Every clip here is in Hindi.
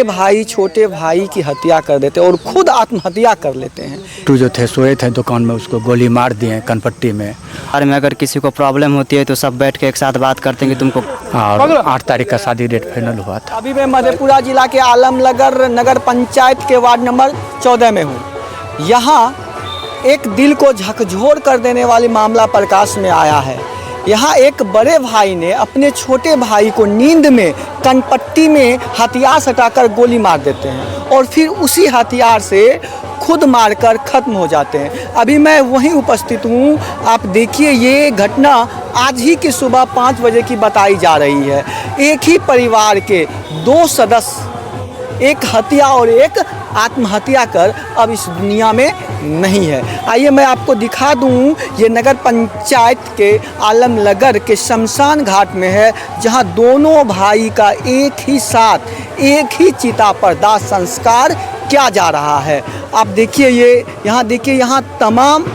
भाई छोटे भाई की हत्या कर देते हैं और खुद आत्महत्या कर लेते हैं। टू जो थे सोए थे दुकान में, उसको गोली मार दिए कनपट्टी में। और में अगर किसी को प्रॉब्लम होती है तो सब बैठ के एक साथ बात करते हैं कि तुमको। और 8 तारीख का शादी डेट फाइनल हुआ था। अभी मैं मधेपुरा जिला के आलमनगर नगर पंचायत के वार्ड नंबर 14 में हूँ। यहाँ एक दिल को झकझोर कर देने वाली मामला प्रकाश में आया है। यहाँ एक बड़े भाई ने अपने छोटे भाई को नींद में कनपट्टी में हथियार सटाकर गोली मार देते हैं और फिर उसी हथियार से खुद मारकर ख़त्म हो जाते हैं। अभी मैं वहीं उपस्थित हूँ। आप देखिए, ये घटना आज ही की सुबह 5 बजे की बताई जा रही है। एक ही परिवार के 2 सदस्य, एक हत्या और एक आत्महत्या कर अब इस दुनिया में नहीं है। आइए मैं आपको दिखा दूं, ये नगर पंचायत के आलमनगर के शमशान घाट में है, जहां दोनों भाई का एक ही साथ एक ही चिता पर दाह संस्कार किया जा रहा है। आप देखिए, ये यहाँ देखिए, यहाँ तमाम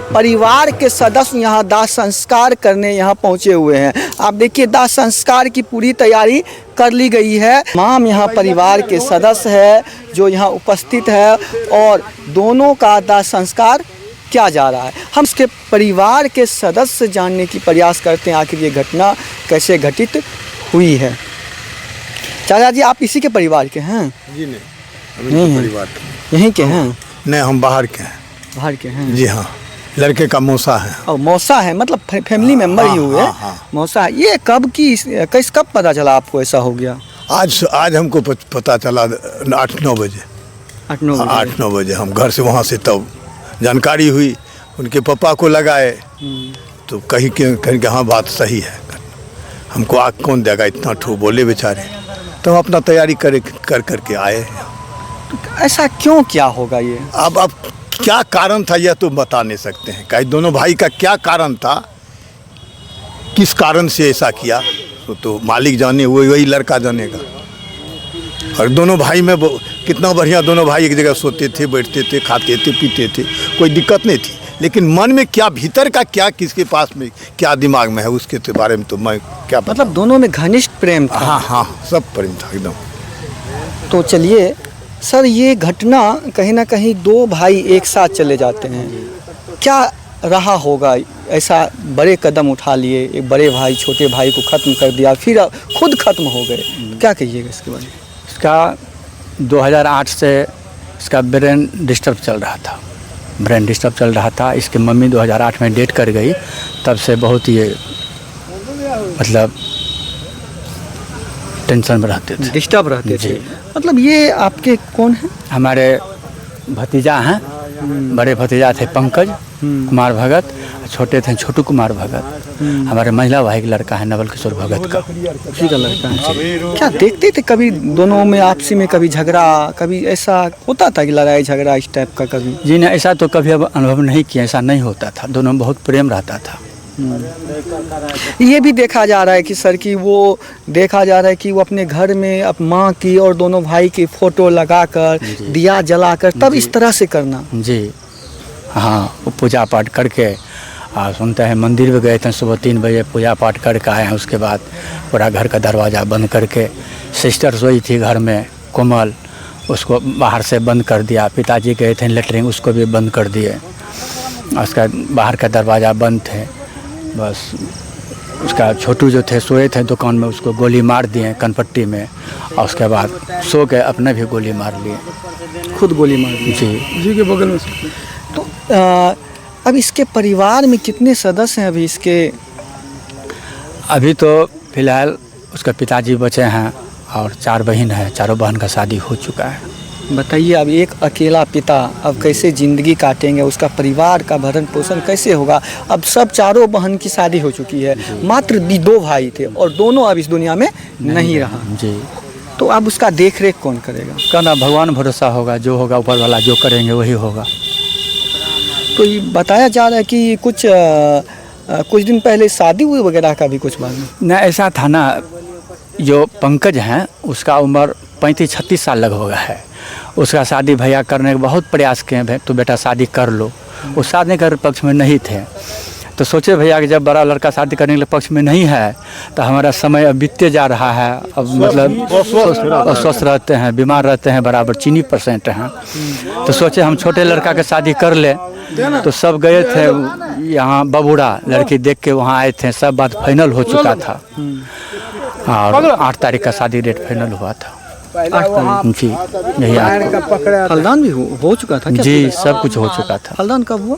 परिवार के सदस्य यहाँ दाह संस्कार करने यहाँ पहुँचे हुए हैं। आप देखिए, दाह संस्कार की पूरी तैयारी कर ली गई है। तमाम यहाँ परिवार के सदस्य है जो यहाँ उपस्थित है और दोनों का दाह संस्कार किया जा रहा है। हम इसके परिवार के सदस्य जानने की प्रयास करते हैं आखिर ये घटना कैसे घटित हुई है। चाचा जी, आप इसी के परिवार के हैं? जी नहीं परिवार यहीं के हैं? नहीं, हम बाहर के हैं। बाहर के हैं? जी हाँ, लड़के का मौसा है। और मौसा है, मतलब फैमिली मेंबर ही हुए। मौसा है। ये कब पता चला आपको ऐसा हो गया? आज हमको पता चला 8-9 बजे। 8-9 बजे हम घर से वहाँ से तब जानकारी हुई, उनके पापा को लगाए तो कहीं के हाँ बात सही है। हमको आग कौन देगा, इतना ठू बोले बेचारे। तो हम अपना तैयारी करके आए। ऐसा क्यों क्या होगा ये? अब क्या कारण था यह तो बता नहीं सकते हैं। कहीं दोनों भाई का क्या कारण था, किस कारण से ऐसा किया तो मालिक जाने, वही लड़का जानेगा। और दोनों भाई में कितना बढ़िया, दोनों भाई एक जगह सोते थे, बैठते थे, खाते थे, पीते थे, कोई दिक्कत नहीं थी। लेकिन मन में क्या, भीतर का क्या, किसके पास में क्या दिमाग में है, उसके तो बारे में तो मैं क्या पता। मतलब दोनों में घनिष्ठ प्रेम था? हाँ, सब प्रेम था एकदम। तो चलिए सर, ये घटना कहीं ना कहीं 2 भाई एक साथ चले जाते हैं, क्या रहा होगा? ऐसा बड़े कदम उठा लिए, एक बड़े भाई छोटे भाई को ख़त्म कर दिया, फिर खुद ख़त्म हो गए, क्या कहिएगा इसके बारे में? इसका 2008 से इसका ब्रेन डिस्टर्ब चल रहा था। इसकी मम्मी 2008 में डेट कर गई, तब से बहुत ये मतलब टेंशन में रहते थे, डिस्टर्ब रहते थे। मतलब ये आपके कौन हैं? हमारे भतीजा हैं। बड़े भतीजा थे पंकज कुमार भगत, छोटे थे छोटू कुमार भगत। हमारे महिला भाई का लड़का है नवल किशोर भगत का, उसी का लड़का है। क्या देखते थे कभी दोनों में आपसी में कभी झगड़ा, कभी ऐसा होता था कि लड़ाई झगड़ा इस टाइप का कभी? जी नहीं, ऐसा तो कभी अब अनुभव नहीं किया, ऐसा नहीं होता था। दोनों में बहुत प्रेम रहता था। ये भी देखा जा रहा है कि सर की वो अपने घर में अब माँ की और दोनों भाई की फ़ोटो लगाकर दिया जलाकर तब इस तरह से करना। जी हाँ, वो पूजा पाठ करके सुनते हैं मंदिर में गए थे, सुबह 3 बजे पूजा पाठ करके आए हैं। उसके बाद पूरा घर का दरवाज़ा बंद करके, सिस्टर सोई थी घर में कोमल, उसको बाहर से बंद कर दिया। पिताजी गए थे लेटरिन, उसको भी बंद कर दिए। उसका बाहर का दरवाज़ा बंद थे। बस उसका छोटू जो थे सोए थे दुकान में, उसको गोली मार दिए कनपट्टी में। और उसके बाद सो के अपने भी गोली मार लिए, खुद गोली मार ली जी के बगल में। तो अब इसके परिवार में कितने सदस्य हैं अभी इसके? अभी तो फिलहाल उसके पिताजी बचे हैं और 4 बहन हैं। चारों बहन का शादी हो चुका है। बताइए, अब एक अकेला पिता अब कैसे ज़िंदगी काटेंगे, उसका परिवार का भरण पोषण कैसे होगा? अब सब चारों बहन की शादी हो चुकी है, मात्र 2 भाई थे और दोनों अब इस दुनिया में नहीं रहा। जी, तो अब उसका देख रेख कौन करेगा? कहना भगवान भरोसा होगा, जो होगा ऊपर वाला जो करेंगे वही होगा। तो ये बताया जा रहा है कि कुछ दिन पहले शादी हुई वगैरह का भी कुछ बात नहीं? ऐसा था ना, जो पंकज हैं उसका उम्र 35-36 साल लगभग है। उसका शादी भैया करने के बहुत प्रयास किए हैं, तो बेटा शादी कर लो। वो शादी कर पक्ष में नहीं थे। तो सोचे भैया कि जब बड़ा लड़का शादी करने के पक्ष में नहीं है तो हमारा समय अब बीतते जा रहा है, अब मतलब अस्वस्थ रहते हैं, बीमार रहते हैं, बराबर चीनी % हैं। तो सोचे हम छोटे लड़का के शादी कर ले। तो सब गए थे यहाँ बबूड़ा, लड़की देख के वहाँ आए थे, सब बात फाइनल हो चुका था और 8 तारीख का शादी डेट फाइनल हुआ था। 8 तारीख जी यही हल्दान भी हो चुका था क्या? जी सब कुछ हो चुका था। हल्दान कब हुआ?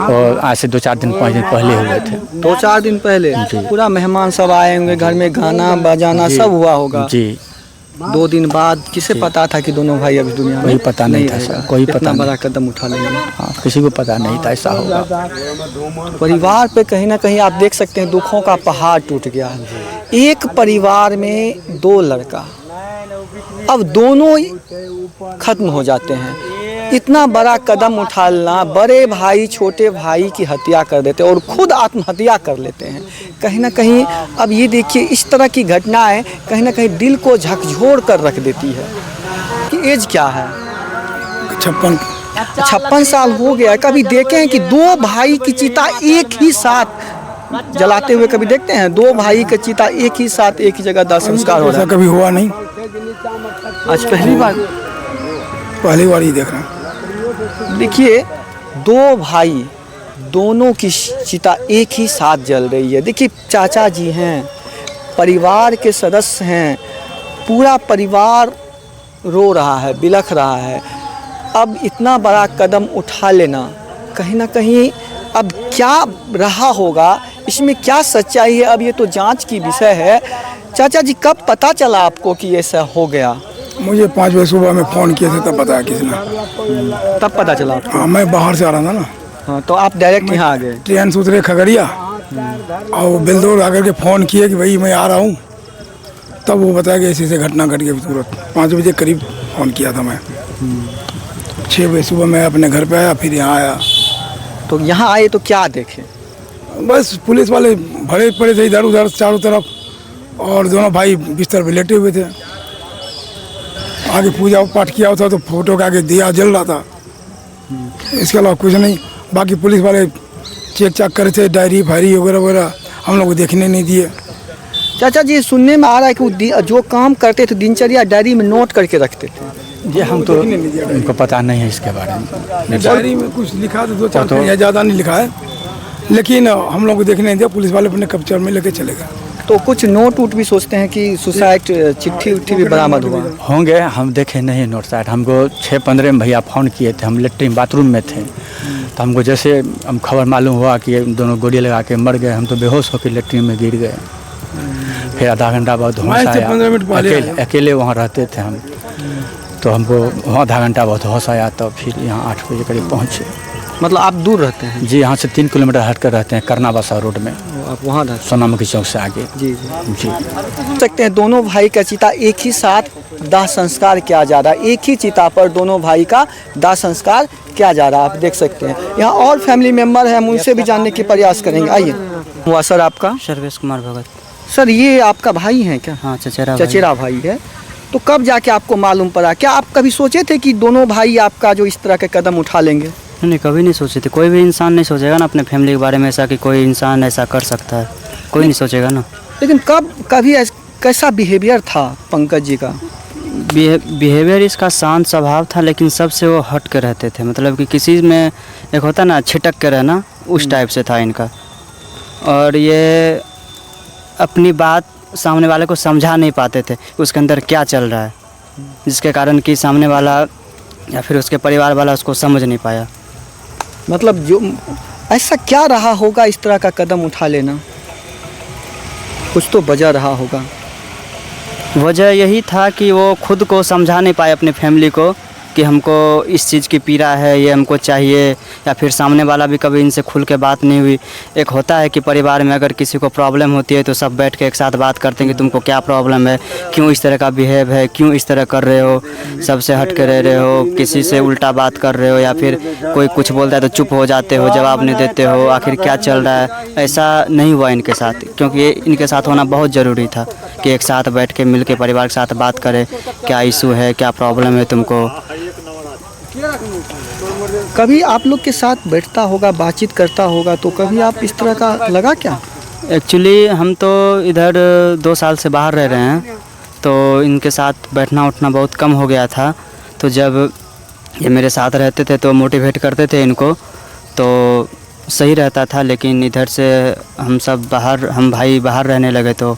और आज से 2-4 दिन 5 दिन पहले हुए थे। 2-4 दिन पहले पूरा मेहमान सब आए होंगे, घर में गाना बजाना सब हुआ होगा। जी 2 दिन बाद किसे पता था कि दोनों भाई अभी दुनिया में कोई पता नहीं था सर, कोई पता बड़ा नहीं। कदम उठा लेंगे। हाँ, किसी को पता नहीं था ऐसा होगा। परिवार पे कहीं ना कहीं आप देख सकते हैं दुखों का पहाड़ टूट गया। एक परिवार में 2 लड़का, अब दोनों ही खत्म हो जाते हैं। इतना बड़ा कदम उठाना, बड़े भाई छोटे भाई की हत्या कर देते हैं और खुद आत्महत्या कर लेते हैं। कहीं ना कहीं अब ये देखिए इस तरह की घटनाएं कहीं ना कहीं दिल को झकझोर कर रख देती है। कि एज क्या है? 56 साल हो गया। कभी देखे हैं कि 2 भाई की चिता एक ही साथ जलाते हुए कभी देखते हैं? 2 भाई की चिता एक ही साथ एक ही जगह दाह संस्कार हो रहा है। कभी हुआ नहीं, आज पहली बार पहली बार ही देख रहा हूँ। देखिए 2 भाई, दोनों की चिता एक ही साथ जल रही है। देखिए चाचा जी हैं, परिवार के सदस्य हैं, पूरा परिवार रो रहा है, बिलख रहा है। अब इतना बड़ा कदम उठा लेना कहीं ना कहीं अब क्या रहा होगा, इसमें क्या सच्चाई है, अब ये तो जांच की विषय है। चाचा जी कब पता चला आपको कि ऐसा हो गया? मुझे 5 बजे सुबह में फ़ोन किए थे, तब बताया किसी ने। तब पता चला आपको? हाँ, मैं बाहर से आ रहा था ना। हाँ, तो आप डायरेक्ट यहाँ आ गए? ट्रेन से उतरे खगड़िया और बिलदौर आकर के फ़ोन किए कि भाई मैं आ रहा हूँ। तब वो बताया कि ऐसी घटना घट गई तुरंत। 5 बजे करीब फ़ोन किया था मैं। 6 बजे सुबह मैं अपने घर पे आया, फिर यहाँ आया। तो यहाँ आए तो क्या देखे? बस पुलिस वाले भरे पड़े थे इधर उधर चारों तरफ, और दोनों भाई बिस्तर पे लेटे हुए थे। आगे पूजा पाठ किया था तो फोटो के आगे दिया जल रहा था, इसके अलावा कुछ नहीं। बाकी पुलिस वाले चेक चाक करे थे, डायरी फायरी वगैरह वगैरह हम लोग को देखने नहीं दिए। चाचा जी सुनने में आ रहा है कि वो जो काम करते थे दिनचर्या डायरी में नोट करके रखते थे। ये हम तो उनको पता नहीं है इसके बारे में। डायरी में कुछ लिखा था, 2-4 पेज, ज़्यादा नहीं लिखा है, लेकिन हम लोग को देखने नहीं दिया। पुलिस वाले अपने कब्जे में लेके चले गए। तो कुछ नोट वोट भी सोचते हैं कि सुसाइड चिट्ठी उट्ठी भी बरामद हुआ होंगे, हम देखे नहीं नोट साइड। हमको 6:15 में भैया फ़ोन किए थे, हम लेटरिन बाथरूम में थे। तो हमको जैसे हम खबर मालूम हुआ कि ये दोनों गोली लगा के मर गए, हम तो बेहोश होकर लेटरिन में गिर गए। फिर आधा घंटा बाद होश आया, अकेले वहाँ रहते थे हम। तो हमको वहाँ आधा घंटा बहुत होश आया, तो फिर यहाँ 8 बजे करीब पहुँचे। मतलब आप दूर रहते हैं? जी, यहाँ से 3 किलोमीटर हट कर रहते हैं, करनाबासा रोड में। आप वहाँ रहते? सोनामुखी चौक से आगे। जी जी सकते हैं दोनों भाई का चिता एक ही साथ दाह संस्कार किया जा रहा है। एक ही चिता पर दोनों भाई का दाह संस्कार किया जा रहा है, आप देख सकते हैं। यहाँ और फैमिली मेम्बर हैं, हम उनसे भी जानने के प्रयास करेंगे। आइए। हुआ सर आपका? सर्वेश कुमार भगत। सर ये आपका भाई हैं क्या? हाँ, चचेरा भाई है। तो कब जाके आपको मालूम पड़ा? क्या आप कभी सोचे थे कि दोनों भाई आपका जो इस तरह के कदम उठा लेंगे? नहीं, कभी नहीं सोचे थे। कोई भी इंसान नहीं सोचेगा ना अपने फैमिली के बारे में ऐसा कि कोई इंसान ऐसा कर सकता है, कोई नहीं सोचेगा ना। लेकिन कभी कैसा बिहेवियर था पंकज जी का? बिहेवियर इसका शांत स्वभाव था, लेकिन सबसे वो हट के रहते थे। मतलब कि किसी में एक होता ना छिटक के रहना, उस टाइप से था इनका। और ये अपनी बात सामने वाले को समझा नहीं पाते थे उसके अंदर क्या चल रहा है, जिसके कारण कि सामने वाला या फिर उसके परिवार वाला उसको समझ नहीं पाया। मतलब जो ऐसा क्या रहा होगा इस तरह का कदम उठा लेना? कुछ तो वजह रहा होगा। वजह यही था कि वो खुद को समझा नहीं पाए अपने फैमिली को कि हमको इस चीज़ की पीड़ा है, ये हमको चाहिए, या फिर सामने वाला भी कभी इनसे खुल के बात नहीं हुई। एक होता है कि परिवार में अगर किसी को प्रॉब्लम होती है तो सब बैठ के एक साथ बात करते हैं कि तुमको क्या प्रॉब्लम है, क्यों इस तरह का बिहेव है, क्यों इस तरह कर रहे हो, सबसे हट के रह रहे हो, किसी से उल्टा बात कर रहे हो, या फिर कोई कुछ बोलता है तो चुप हो जाते हो, जवाब नहीं देते हो, आखिर क्या चल रहा है। ऐसा नहीं हुआ इनके साथ, क्योंकि ये इनके साथ होना बहुत ज़रूरी था कि एक साथ बैठ के मिल के परिवार के साथ बात करें, क्या इशू है, क्या प्रॉब्लम है तुमको। कभी आप लोग के साथ बैठता होगा, बातचीत करता होगा, तो कभी आप इस तरह का लगा क्या? एक्चुअली हम तो इधर 2 साल से बाहर रह रहे हैं, तो इनके साथ बैठना उठना बहुत कम हो गया था। तो जब ये मेरे साथ रहते थे तो मोटिवेट करते थे इनको, तो सही रहता था। लेकिन इधर से हम भाई बाहर रहने लगे तो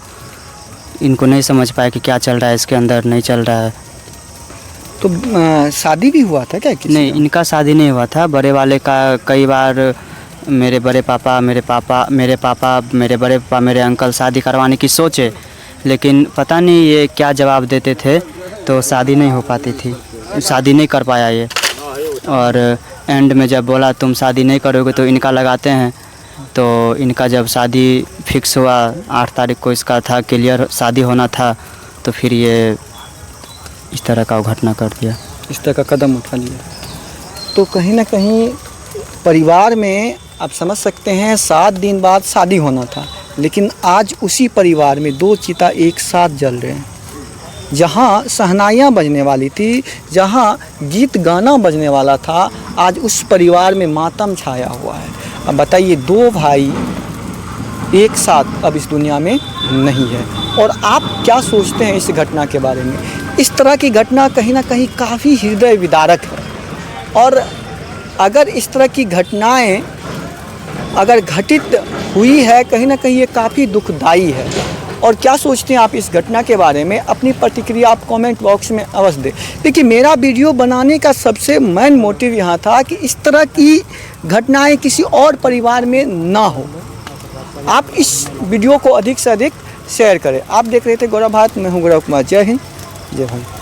इनको नहीं समझ पाए कि क्या चल रहा है इसके अंदर, नहीं चल रहा है। तो शादी भी हुआ था क्या किसी नहीं, का? इनका शादी नहीं हुआ था। बड़े वाले का कई बार मेरे बड़े पापा, मेरे बड़े पापा, मेरे अंकल शादी करवाने की सोचे, लेकिन पता नहीं ये क्या जवाब देते थे, तो शादी नहीं हो पाती थी, शादी नहीं कर पाया ये। और एंड में जब बोला तुम शादी नहीं करोगे तो इनका लगाते हैं, तो इनका जब शादी फिक्स हुआ 8 तारीख को इसका था, क्लियर शादी होना था, तो फिर ये इस तरह का घटना कर दिया, इस तरह का कदम उठा लिया। तो कहीं ना कहीं परिवार में आप समझ सकते हैं 7 दिन बाद शादी होना था, लेकिन आज उसी परिवार में 2 चिता एक साथ जल रहे हैं। जहाँ शहनाइयाँ बजने वाली थी, जहाँ गीत गाना बजने वाला था, आज उस परिवार में मातम छाया हुआ है। अब बताइए, 2 भाई एक साथ अब इस दुनिया में नहीं है। और आप क्या सोचते हैं इस घटना के बारे में? इस तरह की घटना कहीं ना कहीं काफ़ी हृदय विदारक है, और अगर इस तरह की घटनाएं अगर घटित हुई है, कहीं ना कहीं ये काफ़ी दुखदाई है। और क्या सोचते हैं आप इस घटना के बारे में? अपनी प्रतिक्रिया आप कमेंट बॉक्स में अवश्य दें। देखिए, मेरा वीडियो बनाने का सबसे मेन मोटिव यहाँ था कि इस तरह की घटनाएं किसी और परिवार में ना हो। आप इस वीडियो को अधिक से अधिक शेयर करें। आप देख रहे थे गौरव भारत, मैं हूँ गौरव कुमार। जय हिंद, जय भारत।